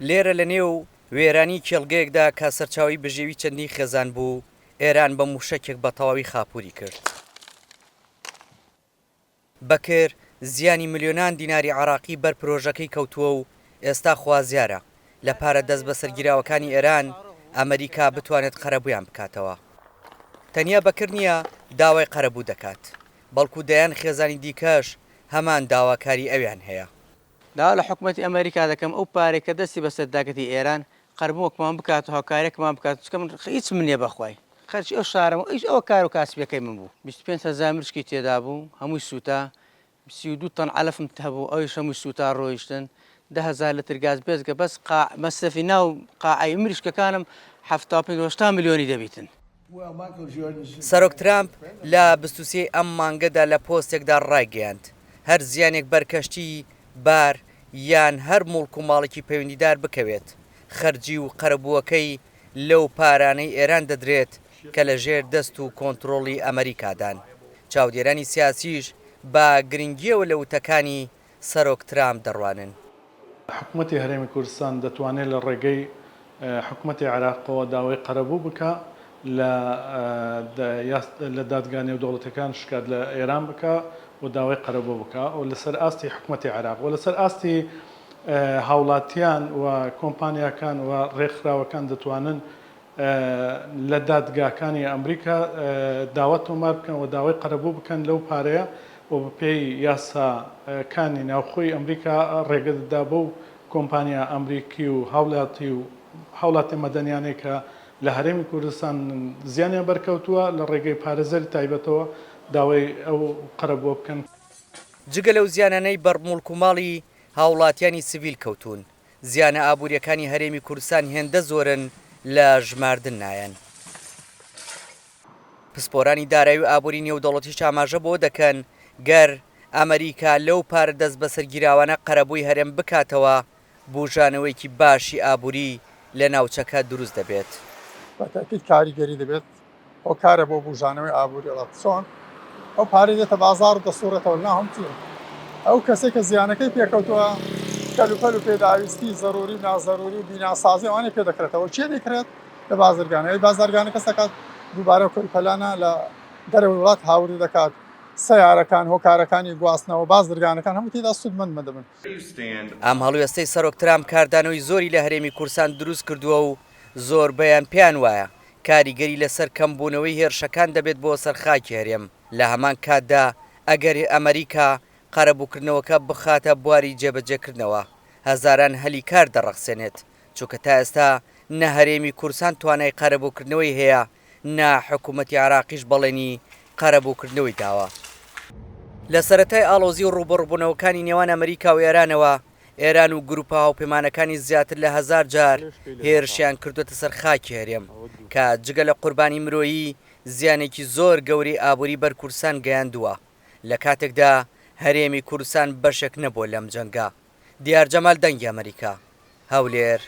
لێرە لە نێو وێرانی کێڵگەیەکدا کە سەرچاوی بژێوی چەندی خێزان بوو، ئێران بە موشەکێک بە تەواوی خاپووری کرد. بەکر زیانی ملیۆنان دیناری عراقی بەر پرۆژەکەی کەوتووە و ئێستا خوازیارە لە پارە دەست بە سەرگیراوەکانی ئێران ئەمریکا بتوانێت قەرەبوویان بکاتەوە. تەنیا بەکر نییە داوای قەرەبوو دەکات، بەڵکو دەیان خێزانی دیکەش هەمان داواکاری ئەویان هەیە. دا لە حکوومەتی ئەمریکا دەکەم ئەو پارێک کە دەستی بە سەرداگەتی ئێران قەربووەکمان بکات و هاوکارێکمان بکات چکە من هیچ من نییە بەخوای خەرچی ئەو شارم ئەوش ئەوە کار و کاسبیەکەی من بوو 25,000 مشکی تێدا بوو هەمووی سووتا 32 تن علفم هەبوو ئەویش هەمووی سووتا ڕۆیشتن 10,000 لتر گاز بێزگە بەس مەسرفی ناو قاعەی مریشکەکانم 75 ملیۆنی دەبیتن. سەرۆک ترامپ لە 23 ئەم مانگەدا لە پۆستێکدا ڕایگەیاند هەر زیانێک بەرکەشتی بار یان هەر مڵک و ماڵێکی پەیوەندیدار بکەوێت خەرجی و قەرەبووەکەی لەو پارانەی ئێران دەدرێت کە لە ژێر دەست و کۆنتڕۆڵی ئەمریکادان. چاودێرانی سیاسیش بە گرنگیەوە لە وتەکانی سەرۆک ترامپ دەڕوانن. حکوومەتی هەرێمی کوردستان دەتوانێت لە ڕێگەی حکوومەتی عێراقەوە داوای قەرەبوو بکە لە دادگانێ و دەوڵەتەکان شکات لە ئێران بکە و داوای قەرەبوو بکە و لەسەر ئاستی حکوومەتی عێراق و لەسەر ئاستی هاوڵاتیان و کۆمپانیاکان و ڕێکخراوەکان دەتوانن لە دادگاکانی ئەمریکا داوا تۆمار بکەن و داوای قەرەبوو بکەن لەو پارەیە و بەپێی یاساکانی ناوخۆی ئەمریکا ڕێگە دەدا بۆ کۆمپانیا ئەمریکی و هاوڵاتی مەدەنیانەی کە لە هەرێمی کوردستان زیانیان بەرکەوتووە لە ڕێگەی پارێزەری تایبەتەوە داوای ئەو قەرەبوو بکەن. جگە لەو زیانانەی بەرموڵک و ماڵی هاوڵاتیانی سیڤیل کەوتون، زیانە ئابوووریەکانی هەرێمی کوردستان هێندە زۆرن لە ژماردن نایەن. پسپۆرانی دارایی و ئابووری نێودەوڵەتیش ئاماژە بۆ دەکەن گەر ئەمریکا لەو پارە دەست بە سەرگیراوانە قەرەبووی هەرێم بکاتەوە بژانەوەیکی باشی ئابووری لە ناوچەکە دروست دەبێت. بەتاکید کاریگەری دەبێت ئەو کارە بۆ بژانەوەی ئابووری وڵات چۆن ئەو پارەی دێتە بازاڕ و دەسوورێتەوە ناهەمچی ئەو کەسێک کە زیانەکەی پێکەوتووە کەلوپەل و پێداویستی زەروری و نازەروری و بیناسازی ئەوانەی پێ دەکرێتەوە چێ دەکرێت لە بازرگانەوەی بازرگانە کەس دەکات دووبارە کەلوپەلانە لە دەرەوەی وڵات هاوری دەکات سەیارەکان هۆکارەکانی گواستنەوە بازرگانەکان هەموو تێدا سوودمەند دەبن. ئەم هەڵوێستەی سەرۆک ترامپ کاردانەوەی زۆری لە هەرێمی کوردستان دروست کردووە و زۆر بەیان پیان وایە کاریگەری لەسەر کەمبوونەوەی هێرشەکان دەبێت بۆ سەرخاکی هەرێم. لە هەمان کاتدا ئەگەر ئەمریکا قەرەبووکردنەوەکە بخاتە بواری جێبەجێکردنەوە هەزاران هەلی کار دەڕەخسێنێت چونکە تا ئێستا نە هەرێمی کوردستان توانای قەرەبووکردنەوەی هەیە نا حکوومەتی عراقیش بەڵێنی قەرەبووکردنەوەی داوە. لە سەرەتای ئاڵۆزی و ڕوبەڕووبوونەوەکانی نێوان ئەمریکا و ئێرانەوە ئێران و گروپە هاوپەیمانەکانی زیاتر لە 1000 جار هێرشیان کردوتە سەر خاکی هەرێم کە جگە لە قوربانی مرۆیی زیانێکی زۆر گەوری ئابووری بەر کوردستان گەیاندووە لە کاتێکدا هەرێمی کوردستان بەشێک نەبووە لەم جەنگا. دیار جەمال دەنگی ئەمریکا، هەولێر.